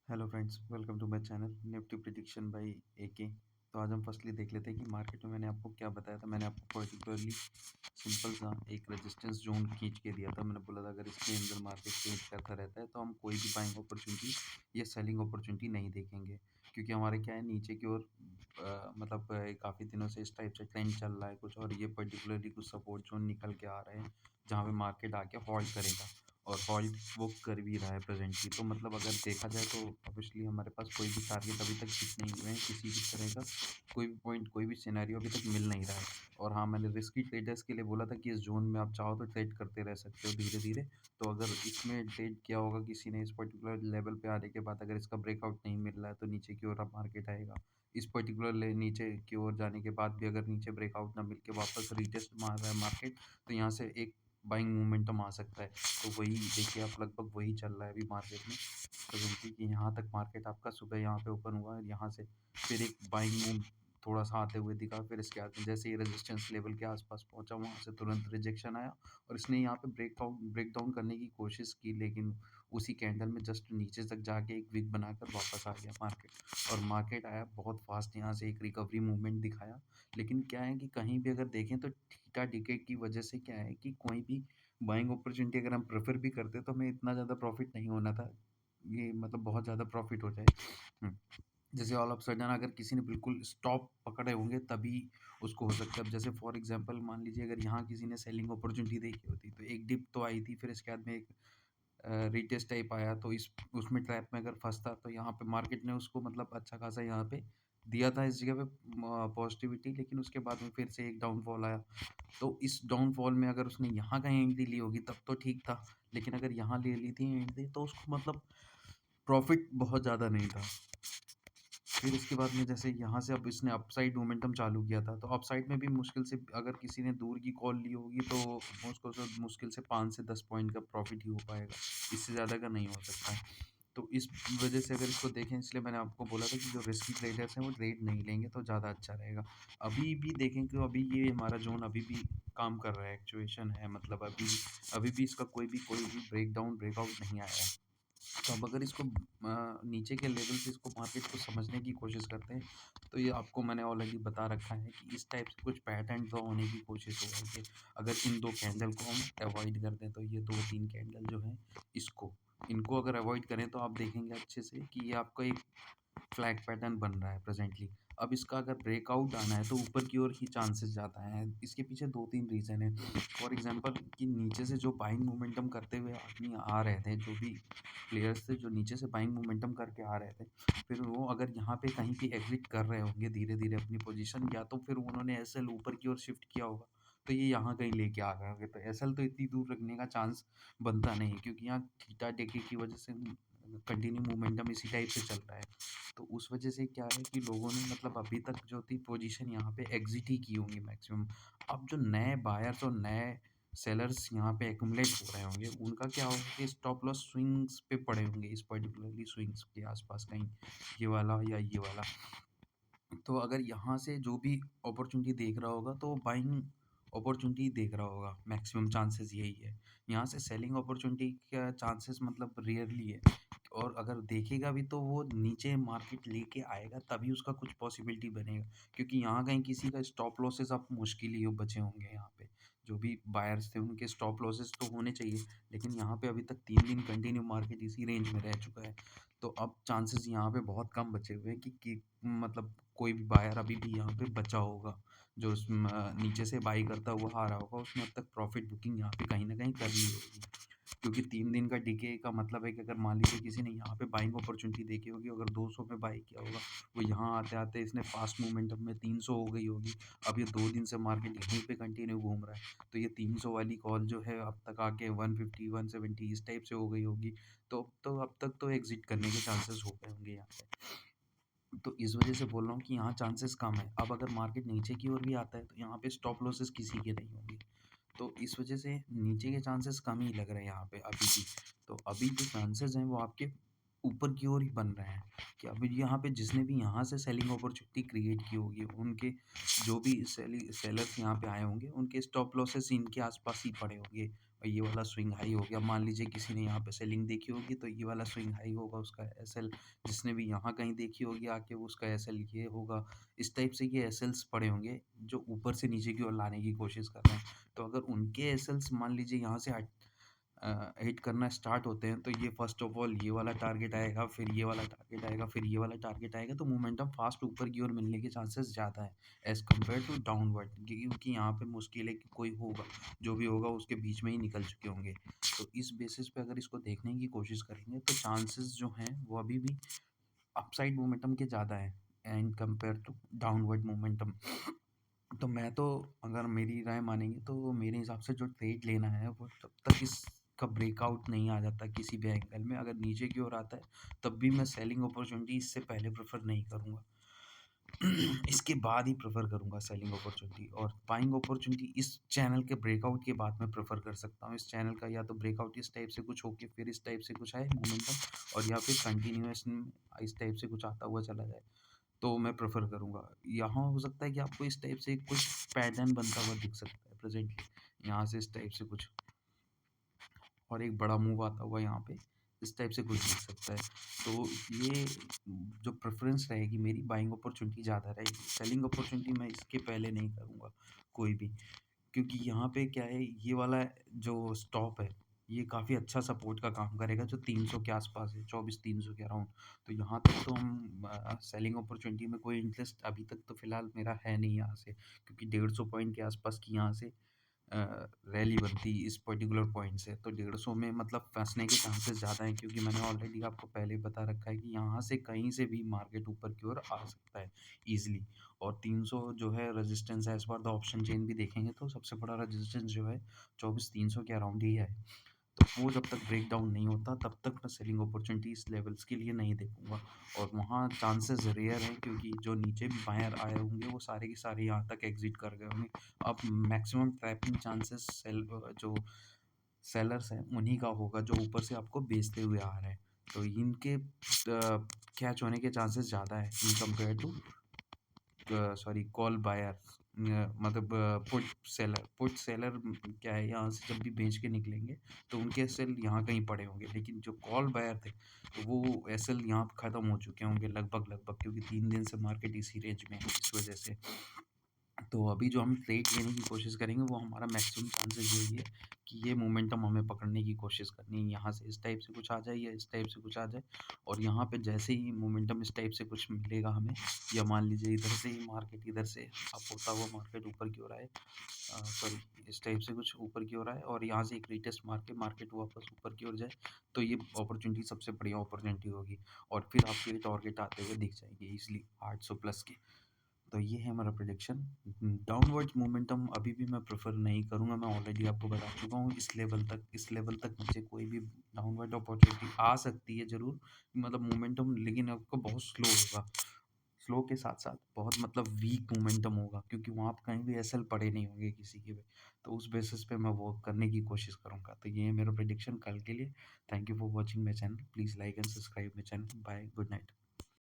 Hello friends, welcome to my channel Nifty prediction by AK. तो आज हम firstly देख लेते हैं कि मार्केट में मैंने आपको क्या बताया था। मैंने आपको पर्टिकुलरली सिंपल सा एक रेजिस्टेंस जोन खींच के दिया था। मैंने बोला था अगर इसके अंदर मार्केट चेंज करता रहता है तो हम कोई भी बाइंग अपॉर्चुनिटी या सेलिंग अपॉर्चुनिटी नहीं देखेंगे, क्योंकि हमारे क्या है नीचे की ओर मतलब काफ़ी दिनों से इस टाइप से ट्रेंड चल रहा है कुछ, और ये पर्टिकुलरली कुछ सपोर्ट जोन निकल के आ रहे हैं जहाँ पे मार्केट आके होल्ड करेगा, और होल्ड वो कर भी रहा है प्रेजेंटली। तो मतलब अगर देखा जाए तो ऑब्वियसली हमारे पास कोई भी टारगेट अभी तक हिट नहीं हुए हैं, किसी भी तरह का कोई भी पॉइंट, कोई भी सिनेरियो अभी तक मिल नहीं रहा है। और हाँ, मैंने रिस्की ट्रेडर्स के लिए बोला था कि इस जोन में आप चाहो तो ट्रेड करते रह सकते हो धीरे धीरे। तो अगर इसमें ट्रेड किया होगा किसी ने इस पर्टिकुलर लेवल पे आने के बाद, अगर इसका ब्रेकआउट नहीं मिल रहा है तो नीचे की ओर अब मार्केट आएगा। इस पर्टिकुलर नीचे की ओर जाने के बाद भी अगर नीचे ब्रेकआउट ना मिल के वापस रीटेस्ट मार रहा है मार्केट, तो यहाँ से एक बाइंग मोमेंटम आ सकता है। तो वही देखिए, आप लगभग वही चल रहा है अभी मार्केट में प्रेजेंटली, कि यहाँ तक मार्केट आपका सुबह यहाँ पे ओपन हुआ है, यहाँ से फिर एक बाइंग मूव थोड़ा सा आते हुए दिखा, फिर इसके बाद में जैसे ही रेजिस्टेंस लेवल के आसपास पहुंचा वहाँ से तुरंत रिजेक्शन आया, और इसने यहाँ पे ब्रेक डाउन करने की कोशिश की, लेकिन उसी कैंडल में जस्ट नीचे तक जाके एक विक बनाकर वापस आ गया मार्केट। और मार्केट आया बहुत फास्ट, यहाँ से एक रिकवरी मूवमेंट दिखाया। लेकिन क्या है कि कहीं भी अगर देखें तो थीटा डिके की वजह से क्या है कि कोई भी बाइंग अपॉर्चुनिटी अगर हम प्रेफर भी करते तो हमें इतना ज़्यादा प्रॉफिट नहीं होना था, ये मतलब बहुत ज़्यादा प्रॉफिट हो जाए। हम्म, जैसे ऑल ऑफ सडन अगर किसी ने बिल्कुल स्टॉप पकड़े होंगे तभी उसको हो सकता है। अब जैसे फॉर एग्जांपल मान लीजिए अगर यहाँ किसी ने सेलिंग अपॉर्चुनिटी देखी होती तो एक डिप तो आई थी, फिर इसके बाद में एक रिटेस्ट टाइप आया, तो इस उसमें ट्रैप में अगर फंसता तो यहाँ पे मार्केट ने उसको मतलब अच्छा खासा यहाँ पे दिया था इस जगह पे पॉजिटिविटी, लेकिन उसके बाद में फिर से एक डाउनफॉल आया। तो इस डाउनफॉल में अगर उसने यहाँ कहीं एंट्री ली होगी तब तो ठीक था, लेकिन अगर यहाँ ले ली थी एंट्री तो उसको मतलब प्रॉफिट बहुत ज़्यादा नहीं था। फिर उसके बाद में जैसे यहाँ से अब इसने अपसाइड मोमेंटम चालू किया था, तो अपसाइड में भी मुश्किल से अगर किसी ने दूर की कॉल ली होगी तो उसको तो मुश्किल से 5 से 10 पॉइंट का प्रॉफिट ही हो पाएगा, इससे ज़्यादा का नहीं हो सकता है। तो इस वजह से अगर इसको देखें, इसलिए मैंने आपको बोला था कि जो रिस्की ट्रेडर्स हैं वो ट्रेड नहीं लेंगे तो ज़्यादा अच्छा रहेगा। अभी भी देखें कि अभी ये हमारा जोन अभी भी काम कर रहा है, एक्चुएशन है, मतलब अभी भी इसका कोई भी ब्रेकडाउन ब्रेकआउट नहीं आया है। तो अब अगर इसको नीचे के लेवल से इसको मार्केट को समझने की कोशिश करते हैं, तो ये आपको मैंने ऑलरेडी बता रखा है कि इस टाइप से कुछ पैटर्न ड्रॉ होने की कोशिश हो रही है। अगर इन 2 कैंडल को हम अवॉइड कर दें, तो ये 2-3 कैंडल जो हैं इसको इनको अगर अवॉइड करें तो आप देखेंगे अच्छे से कि ये आपका एक फ्लैग पैटर्न बन रहा है प्रेजेंटली। अब इसका अगर ब्रेकआउट आना है तो ऊपर की ओर ही चांसेस ज़्यादा हैं। इसके पीछे 2-3 रीज़न हैं। फॉर एग्जांपल कि नीचे से जो बाइंग मोमेंटम करते हुए आदमी आ रहे थे, जो भी प्लेयर्स थे जो नीचे से बाइंग मोमेंटम करके आ रहे थे, फिर वो अगर यहाँ पे कहीं पे एग्ज़िट कर रहे होंगे धीरे-धीरे अपनी पोज़ीशन, या तो फिर उन्होंने एसएल ऊपर की ओर शिफ्ट किया होगा, तो ये यहाँ कहीं लेके आ गए होंगे। तो एसएल तो इतनी दूर रखने का चांस बनता नहीं है, क्योंकि यहाँ थीटा डेके की वजह से कंटिन्यू मोमेंटम इसी टाइप से चल रहा है। तो उस वजह से क्या है कि लोगों ने मतलब अभी तक जो थी पोजीशन यहाँ पे एग्जिट ही की होंगी मैक्सिमम। अब जो नए बायर्स और नए सेलर्स यहाँ पे एक्यूमुलेट हो रहे होंगे, उनका क्या होगा कि स्टॉप लॉस स्विंग्स पे पड़े होंगे, इस पर्टिकुलरली स्विंग्स के आसपास कहीं, ये वाला या ये वाला। तो अगर यहाँ से जो भी अपॉर्चुनिटी देख रहा होगा तो बाइंग अपॉर्चुनिटी देख रहा होगा, मैक्सिमम चांसेस यही है। यहाँ से सेलिंग अपॉर्चुनिटी का चांसेस मतलब रेयरली है, और अगर देखेगा भी तो वो नीचे मार्केट लेके आएगा तभी उसका कुछ पॉसिबिलिटी बनेगा, क्योंकि यहाँ कहीं किसी का स्टॉप लॉसेस आप मुश्किल ही बचे होंगे यहाँ पे। जो भी बायर्स थे उनके स्टॉप लॉसेस तो होने चाहिए, लेकिन यहाँ पे अभी तक 3 दिन कंटिन्यू मार्केट इसी रेंज में रह चुका है। तो अब चांसेस यहाँ पे बहुत कम बचे हुए हैं कि मतलब कोई भी बायर अभी भी यहाँ पे बचा होगा, जो नीचे से बाई करता हुआ आ रहा होगा, उसने अब तक प्रॉफिट बुकिंग यहाँ पे कहीं ना कहीं कर ली होगी। क्योंकि 3 दिन का डिके का मतलब है कि अगर मान लीजिए किसी ने यहाँ पे बाइंग अपॉर्चुनिटी देखी होगी, अगर 200 में बाई किया होगा, वो यहाँ आते आते इसने फास्ट मोमेंटम में 300 हो गई होगी। अब ये 2 दिन से मार्केट यहीं पे कंटिन्यू घूम रहा है, तो ये 300 वाली कॉल जो है अब तक आके 150 170 इस टाइप से हो गई होगी। तो अब तक तो एग्जिट करने के चांसेस हो गए होंगे यहाँ पे। तो इस वजह से बोल रहा हूँ कि यहाँ चांसेस कम है। अब अगर मार्केट नीचे की ओर भी आता है तो यहाँ पे स्टॉप लॉसेस किसी के नहीं होंगे, तो इस वजह से नीचे के चांसेस कम ही लग रहे हैं यहाँ पे अभी भी। तो अभी जो चांसेस हैं वो आपके ऊपर की ओर ही बन रहे हैं, कि अभी यहाँ पे जिसने भी यहाँ से सेलिंग अपॉर्चुनिटी क्रिएट की होगी, उनके जो भी सेलर्स यहाँ पे आए होंगे, उनके स्टॉप लॉसेस इनके आसपास ही पड़े होंगे, और ये वाला स्विंग हाई हो गया। मान लीजिए किसी ने यहाँ पे सेलिंग देखी होगी तो ये वाला स्विंग हाई होगा उसका एसएल, जिसने भी यहाँ कहीं देखी होगी आके वो उसका एसएल ये होगा। इस टाइप से ये एसएल्स पड़े होंगे जो ऊपर से नीचे की ओर लाने की कोशिश कर रहे हैं। तो अगर उनके एसएल्स मान लीजिए यहाँ से हिट करना स्टार्ट होते हैं तो ये फर्स्ट ऑफ ऑल ये वाला टारगेट आएगा, फिर ये वाला टारगेट आएगा, फिर ये वाला टारगेट आएगा, तो मोमेंटम फास्ट ऊपर की ओर मिलने के चांसेस ज़्यादा है एज़ कम्पेयर टू डाउनवर्ड, क्योंकि यहाँ पे मुश्किल है कि कोई होगा, जो भी होगा उसके बीच में ही निकल चुके होंगे। तो इस बेसिस पे अगर इसको देखने की कोशिश करेंगे तो चांसेस जो हैं वो अभी भी अपसाइड मोमेंटम के ज़्यादा है and compare to downward momentum. तो मैं तो, अगर मेरी राय मानेंगे तो मेरे हिसाब से जो ट्रेड लेना है वो तब तक इसका ब्रेकआउट नहीं आ जाता किसी भी एंगल में। अगर नीचे की ओर आता है तब भी मैं सेलिंग अपॉर्चुनिटी इससे पहले प्रेफर नहीं करूँगा। इसके बाद ही प्रेफर करूँगा सेलिंग अपॉर्चुनिटी, और बाइंग अपॉर्चुनिटी इस चैनल के ब्रेकआउट के बाद मैं प्रेफर कर सकता हूँ। इस चैनल का या तो ब्रेकआउट इस टाइप से कुछ होके फिर इस टाइप से कुछ आए मोमेंटम, और या फिर कंटिन्यूएशन इस टाइप से कुछ आता हुआ चला जाए, तो मैं प्रेफ़र करूँगा। यहाँ हो सकता है कि आपको इस टाइप से कुछ पैटर्न बनता हुआ दिख सकता है प्रेज़ेंटली, यहाँ से इस टाइप से कुछ, और एक बड़ा मूव आता हुआ यहाँ पे, इस टाइप से कुछ दिख सकता है। तो ये जो प्रेफ़रेंस रहेगी मेरी, बाइंग अपॉर्चुनिटी ज़्यादा रहेगी। सेलिंग अपॉर्चुनिटी मैं इसके पहले नहीं करूँगा कोई भी। क्योंकि यहाँ पे क्या है, ये वाला जो स्टॉप है, ये काफ़ी अच्छा सपोर्ट का काम करेगा जो 300 के आसपास है, 24-300 के अराउंड। तो यहाँ तक तो हम सेलिंग अपॉर्चुनिटी में कोई इंटरेस्ट अभी तक तो फ़िलहाल मेरा है नहीं यहाँ से, क्योंकि 150 पॉइंट के आसपास की यहाँ से अ, रैली बनती इस पर्टिकुलर पॉइंट से, तो 150 में मतलब फँसने के चांसेस ज़्यादा हैं, क्योंकि मैंने ऑलरेडी आपको पहले ही बता रखा है कि यहाँ से कहीं से भी मार्केट ऊपर की ओर आ सकता है ईज़िली। और 300 जो है रेजिस्टेंस है, as per the option chain भी देखेंगे तो सबसे बड़ा रेजिस्टेंस जो है 24-300 के अराउंड ही है। तो वो जब तक ब्रेक डाउन नहीं होता तब तक मैं सेलिंग अपॉर्चुनिटी इस लेवल्स के लिए नहीं देखूँगा, और वहाँ चांसेस रेयर हैं, क्योंकि जो नीचे भी बायर आए होंगे वो सारे के सारे यहाँ तक एग्ज़िट कर गए होंगे। अब मैक्सिमम ट्रैपिंग चांसेस जो सेलर्स हैं उन्हीं का होगा जो ऊपर से आपको बेचते हुए आ रहे हैं। तो इनके कैच होने के चांसेस ज़्यादा है in compare to sorry call buyer, मतलब पुट सेलर क्या है, यहाँ से जब भी बेच के निकलेंगे तो उनके एसएल यहाँ कहीं पड़े होंगे, लेकिन जो कॉल बायर थे तो वो एसएल यहाँ पे ख़त्म हो चुके होंगे लगभग, क्योंकि 3 दिन से मार्केट इसी रेंज में है इस वजह से। तो अभी जो हम ट्रेड लेने की कोशिश करेंगे वो हमारा मैक्सिमम चांसेस यही है कि ये मोमेंटम हमें पकड़ने की कोशिश करनी है, यहाँ से इस टाइप से कुछ आ जाए या इस टाइप से कुछ आ जाए, और यहाँ पे जैसे ही मोमेंटम इस टाइप से कुछ मिलेगा हमें, या मान लीजिए इधर से ही मार्केट इधर से अप होता हुआ मार्केट ऊपर की ओर आए, सॉरी इस टाइप से कुछ ऊपर की ओर आए और यहाँ से एक रीटेस्ट मार के मार्केट वापस ऊपर की ओर जाए, तो ये अपॉर्चुनिटी सबसे बढ़िया अपॉर्चुनिटी होगी, और फिर आपको ये टारगेट आते हुए दिख जाएंगे ईजिली 800 प्लस के। तो ये है हमारा प्रेडिक्शन। डाउनवर्ड मोमेंटम अभी भी मैं प्रेफ़र नहीं करूँगा, मैं ऑलरेडी आपको बता चुका हूँ इस लेवल तक नीचे कोई भी डाउनवर्ड अपॉर्चुनिटी आ सकती है ज़रूर, मतलब मोमेंटम, लेकिन आपको बहुत स्लो होगा। स्लो के साथ-साथ बहुत मतलब वीक मोमेंटम होगा, क्योंकि वहाँ पे कहीं भी एसएल पड़े नहीं होंगे किसी के भी। तो उस बेसिस पे मैं वो करने की कोशिश करूँगा। तो ये है मेरा प्रेडिक्शन कल के लिए। Thank you for watching my channel. Please like and subscribe my channel. Bye, good night.